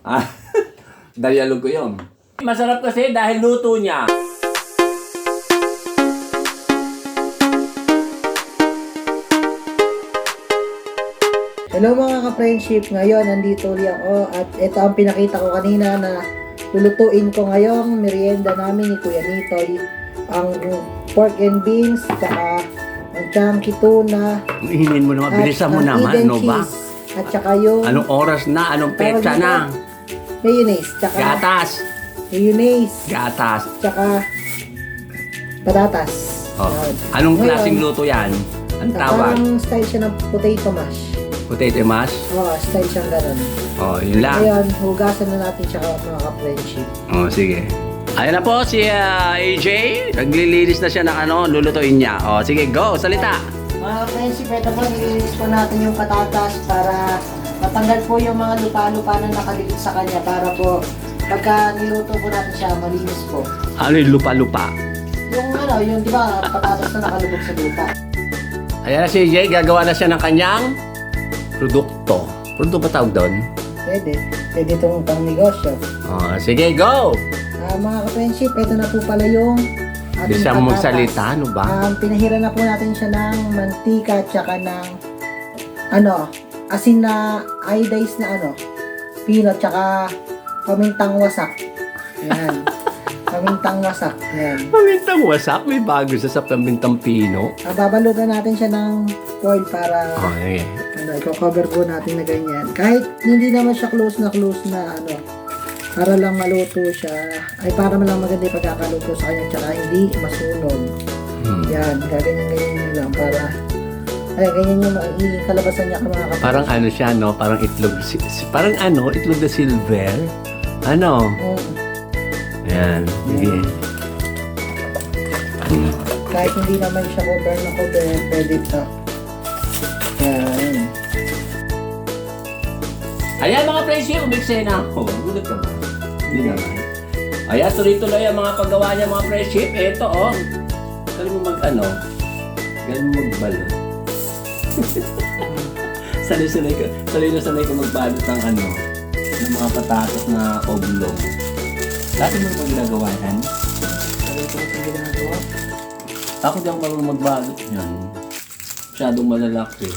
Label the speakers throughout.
Speaker 1: Ah, dialog ko yun. Masarap kasi dahil luto niya.
Speaker 2: Hello mga ka-friendship, ngayon nandito ulit ako at ito ang pinakita ko kanina na lulutuin ko ngayong merienda namin ni Kuya Nitoy. Ang pork and beans, saka ang chunky tuna,
Speaker 1: Hinin mo naman, bilisan mo
Speaker 2: ang
Speaker 1: naman,
Speaker 2: Eden
Speaker 1: no ba?
Speaker 2: cheese, at saka yung
Speaker 1: Anong oras na? Anong petsa na?
Speaker 2: mayonnaise, tsaka
Speaker 1: Gatas!
Speaker 2: mayonnaise,
Speaker 1: Gatas!
Speaker 2: tsaka patatas.
Speaker 1: Oh.
Speaker 2: Yan.
Speaker 1: Anong
Speaker 2: Ngayon,
Speaker 1: klaseng luto yan? Ang tawag?
Speaker 2: Parang style siya ng potato mash.
Speaker 1: Potato mash?
Speaker 2: Oo, style siyang ganun.
Speaker 1: Oh, yun lang.
Speaker 2: Ngayon, hugasan na natin siya mga ka-friendship.
Speaker 1: Oh, sige. Ayan na po si AJ. Naglilinis na siya ng lulutuin niya. Oh, sige, go, salita.
Speaker 2: Mga ka-friendship, ito po, nilinis po natin yung patatas para matanggal po yung mga lupa-lupa na nakadikit sa kanya para po pagka niluto po natin siya, malinis po.
Speaker 1: Ano yung lupa-lupa?
Speaker 2: Yung di ba, patatas na nakalubog sa lupa.
Speaker 1: Ayan na si AJ, gagawa na siya ng kanyang produkto. Produkto ba tawag doon?
Speaker 2: Pwede. Pwede itong pang negosyo.
Speaker 1: Oh, sige, go!
Speaker 2: Mga ka-friendship, ito na po pala yung ating
Speaker 1: Bisa mo
Speaker 2: patatas.
Speaker 1: magsalita, ano ba?
Speaker 2: Pinahira na po natin siya ng mantika at saka ng asin na iodized na peanut tsaka pamintang wasak. Yan. Pamintang wasak. Yan.
Speaker 1: Pamintang wasak, may bago sa pamintang pino.
Speaker 2: Babalutan natin siya ng foil para
Speaker 1: Oh, sige.
Speaker 2: i-cover po natin na ganyan. Kahit hindi naman siya close na para lang maluto siya. Ay para lang maganda yung pagkakaluto sa kanya tsaka hindi masunog. Yan, gaganyan-ganyan lang para ganyan yung magiging kalabasan niya mga kapatid.
Speaker 1: Parang siya, no? Parang itlog, parang itlog na silver. Ayan, sige.
Speaker 2: Kahit hindi naman siya cover na cover, pwede ito. Yan.
Speaker 1: Ayan mga friendship, umikse na ako. Gulat ka ba? Hindi naman. Ayan, tuloy-tuloy ang mga paggawa niya mga friendship. Eto, oh. Galing mo galing mo magbalot. sanay ko magbalot ng ng mga patatas na oblong. Dati mo ba ginagawa yan?
Speaker 2: Ito ang ginagawa.
Speaker 1: Ako di ako marunong magbalot yan. Masyadong malalaki.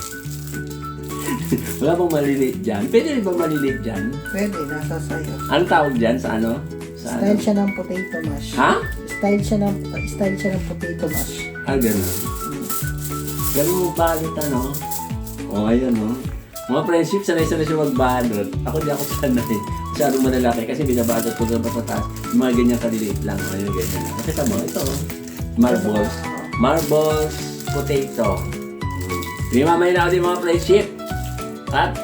Speaker 1: Wala bang maliliit dyan? Pwede rin bang maliliit dyan?
Speaker 2: Pwede, nasa sayo.
Speaker 1: Anong tawag dyan sa Sa
Speaker 2: Style siya ng potato mash.
Speaker 1: Ha?
Speaker 2: Style siya ng potato mash.
Speaker 1: Ganun. Galing mo balot O, ayan Mga friendship, sanay-sanay siya magbalot. Ako di ako sanay. Masyadong malalaki kasi binabalot ko ng patatas. Yung mga ganyan kaliliit lang. Ayun, ganyan. Kasi mo, ito Marbles potato. Yung mamaya na ako din mga friendship. At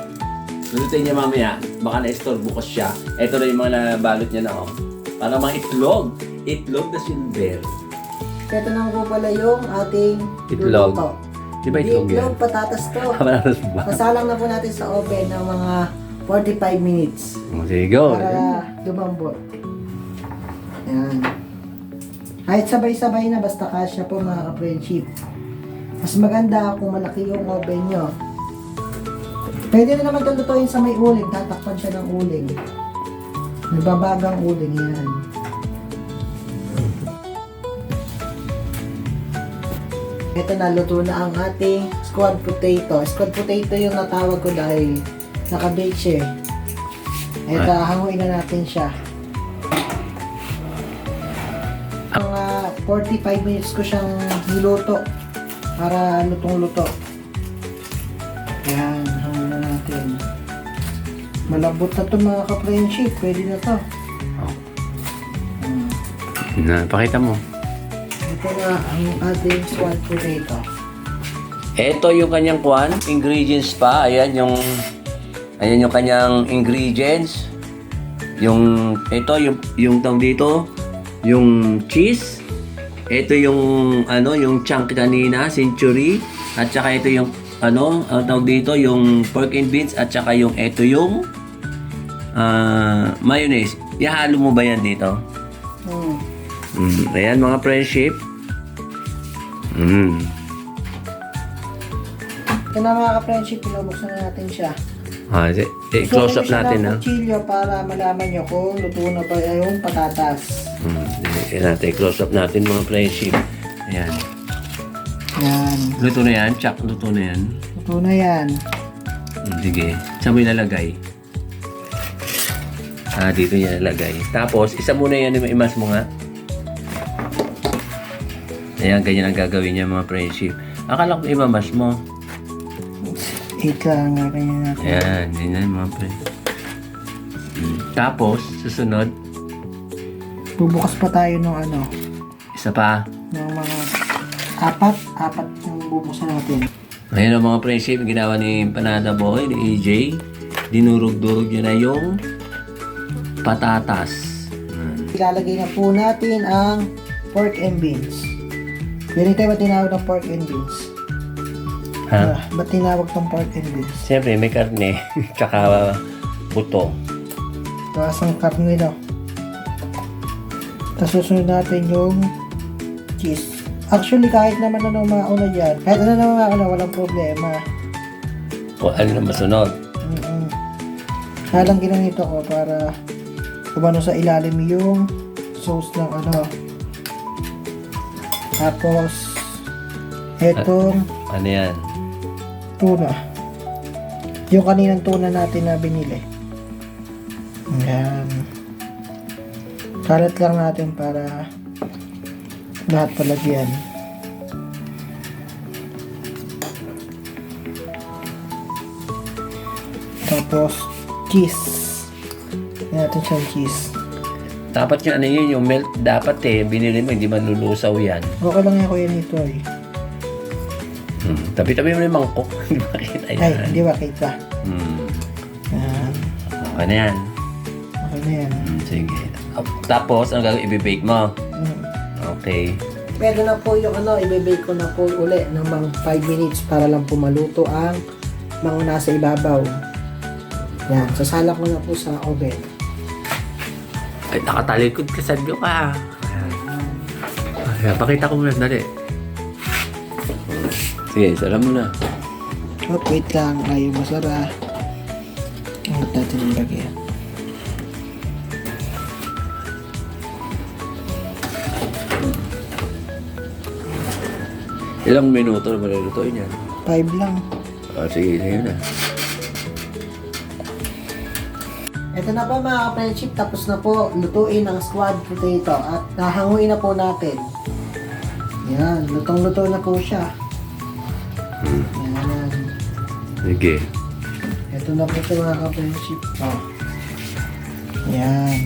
Speaker 1: lulutuin niya mamaya. Baka na-store bukas siya. Ito na yung mga nabalot niya na Para mga itlog. Itlog na silver.
Speaker 2: Ito na po pala yung ating
Speaker 1: Itlog.
Speaker 2: luluto.
Speaker 1: Di ba itlog yan?
Speaker 2: Itlog, patatas to.
Speaker 1: Patatas ba?
Speaker 2: Masalang na po natin sa oven ng mga 45 minutes.
Speaker 1: Sige, go.
Speaker 2: Para lumambot. Yan. Kahit sabay-sabay na basta kasya po mga ka-friendship. Mas maganda kung malaki yung oven nyo. Pwede na naman itong lutuin sa may uling. Tatakpan siya ng uling. Nagbabagang uling yan. Ito na, luto na ang ating squad potato. Squad potato yung natawag ko dahil naka-bake siya. Ito, hanguin na natin siya. Mga 45 minutes ko siyang niluto para lutong-luto. Ayan, hanguin na natin. Malambot na ito mga ka-friendship. Pwede na ito.
Speaker 1: Pakita mo.
Speaker 2: Ito na ang ating squad potato.
Speaker 1: Ito yung kanyang ingredients pa. Ayan yung kanyang ingredients. Yung tawag dito, yung cheese. Ito yung yung chunk kanina, century. At saka ito yung ang tawag dito, yung pork and beans at saka yung mayonnaise. Ihalo mo ba yan dito? Ayan mga friendship.
Speaker 2: Ito na mga ka-friendship, pinubuksan na natin siya.
Speaker 1: Ah, close up natin, ha?
Speaker 2: Kutsilyo para malaman nyo kung luto na ba yung patatas.
Speaker 1: Close up natin mga friendship. Ayan.
Speaker 2: Yan.
Speaker 1: Luto na yan? Chuck, luto na yan.
Speaker 2: Luto na yan.
Speaker 1: Sige. Saan mo ilalagay? Dito niya ilalagay. Tapos, isa muna yan, imas mo nga. Ayan, ganyan ang gagawin niya mga friendship. Akala ko imamas mo.
Speaker 2: Wait lang, ganyan natin.
Speaker 1: Ayan, ganyan mga friendship. Tapos, susunod,
Speaker 2: Bubukas pa tayo ng ano,
Speaker 1: isa pa.
Speaker 2: ng mga apat yung bubuksan natin.
Speaker 1: Ayan ang mga friendship, ginawa ni Panada Boy, ni AJ. Dinurog-durog niya na yung patatas.
Speaker 2: Ilalagay na po natin ang pork and beans. Pwede tayo ba tinawag ng pork and beans?
Speaker 1: Ha?
Speaker 2: Ba't tinawag ng pork and beans?
Speaker 1: Siyempre, may karne, tsaka buto.
Speaker 2: Taas ang karne no. Tapos susunod natin yung cheese. Actually, kahit naman ano mauna dyan, kahit ano naman mauna, walang problema.
Speaker 1: O ano na masunod?
Speaker 2: Halang ginanito ko para kumano sa ilalim yung sauce ng ano. Tapos, etong
Speaker 1: Ano yan?
Speaker 2: tuna. Yung kaninang tuna natin na binili. Ayan. Kalat lang natin para lahat palagyan. Tapos, cheese. Ayan natin siyang cheese.
Speaker 1: Dapat yung ano yun, yung milk, dapat binili mo, hindi manlulusaw yan.
Speaker 2: Okay lang yan, Kuya Nito eh.
Speaker 1: Tabi-tabi mo yung mangkok. Hindi makita yan.
Speaker 2: Ay, hindi ba kita? Ayan.
Speaker 1: Okay na yan.
Speaker 2: Okay na yan.
Speaker 1: Sige. Tapos, ano gagawin? I-bake mo? Okay.
Speaker 2: Pwede na po yung ano, i-bake ko na po uli ng mga 5 minutes para lang po maluto ang mga nasa ibabaw. Yan, sasala ko na po sa oven.
Speaker 1: Ay, nakatalikod ka sa diyo ka. Ayan, pakita ko muna, dali. Sige, salam mo na.
Speaker 2: Oh, wait lang, ayaw masara. Ang natin yung lagyan.
Speaker 1: Ilang minuto na malulutuin yan?
Speaker 2: 5 lang.
Speaker 1: Sige, na yun na.
Speaker 2: Ito na po mga friendship, tapos na po lutuin ang squad potato at nahanguin na po natin. Yan, lutong-luto na po siya. Yan.
Speaker 1: Sige.
Speaker 2: Ito na po ito mga ka-friendship. Oh. Yan.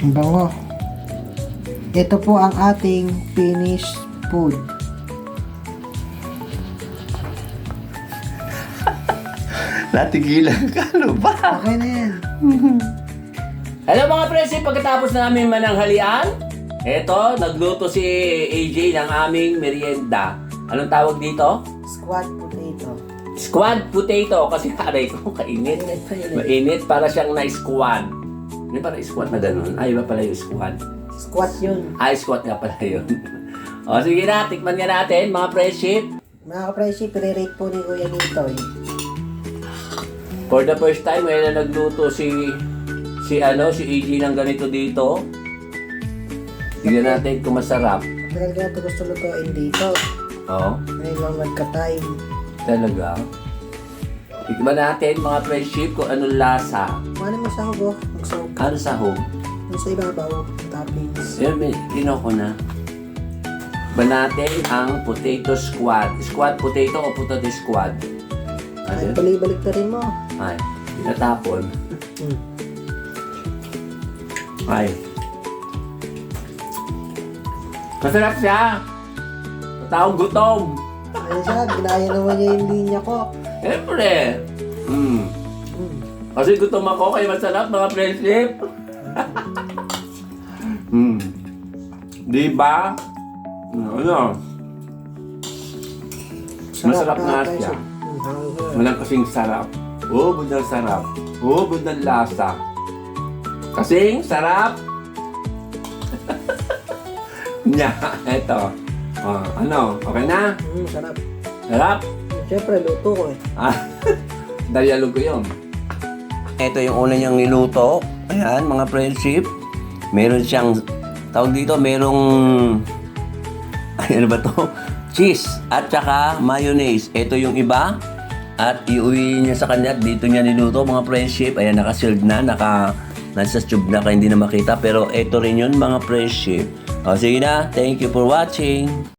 Speaker 2: Ang bango. Ito po ang ating finished food.
Speaker 1: Natigilan ka, ano ba?
Speaker 2: Okay na yan.
Speaker 1: Hello mga friendship, pagkatapos na namin mananghalian, eto, nagluto si AJ ng aming merienda. Anong tawag dito?
Speaker 2: Squad potato.
Speaker 1: Squad potato, kasi aray ko, kainit. Mainit, para siyang na-squad. Hindi para squad na ganun. Ay, iba pala yung squad.
Speaker 2: Squat yun.
Speaker 1: Ay, squad nga pala yun. O, sige na, tikman nga natin, mga friendship.
Speaker 2: Mga ka-friendship, re-rate po ni Kuya Nitoy.
Speaker 1: For the first time, ngayon na nagluto si AJ ng ganito dito. Tignan natin kung masarap.
Speaker 2: Talaga na ito gusto lutuin dito.
Speaker 1: Oo.
Speaker 2: Ngayon lang nagka-time.
Speaker 1: Talaga. Tikman natin mga friendship kung anong lasa.
Speaker 2: Ano mo sa hubo? Magsawag ka.
Speaker 1: Ano sa home?
Speaker 2: Ano sa ibabaw? Toppings.
Speaker 1: Yan, ginawa ko na. Ba natin ang potato squad. Squad potato o potato squad?
Speaker 2: Ay,
Speaker 1: Ano?
Speaker 2: balik na rin mo.
Speaker 1: Ay, tinatapon.
Speaker 2: Hmm.
Speaker 1: Ay. Masarap siya. Taong gutom.
Speaker 2: Ayun siya, ginaya naman niya yung linya ko.
Speaker 1: Siyempre. Kasi gutom ako, kaya masarap mga friendship. Diba? Ano? Masarap nga siya. Walang kasing sarap. Oh, budang sarap. Oh, budang lasa. Kasing sarap. Nya, eto. Oh, ano? Okay na?
Speaker 2: Sarap.
Speaker 1: Sarap?
Speaker 2: Siyempre, luto ko eh.
Speaker 1: Ah, Dialogue ko yun.
Speaker 3: Ito yung una niyang niluto. Ayan, mga friendship. Meron siyang, tawag dito, merong, ano ba to? Cheese at saka mayonnaise. Ito yung iba. At iuwi niya sa kanya. Dito niya niluto, mga friendship. Ayan, naka-sealed na, nasa tube na kaya hindi na makita. Pero ito rin yun, mga friendship. O, sige na. Thank you for watching.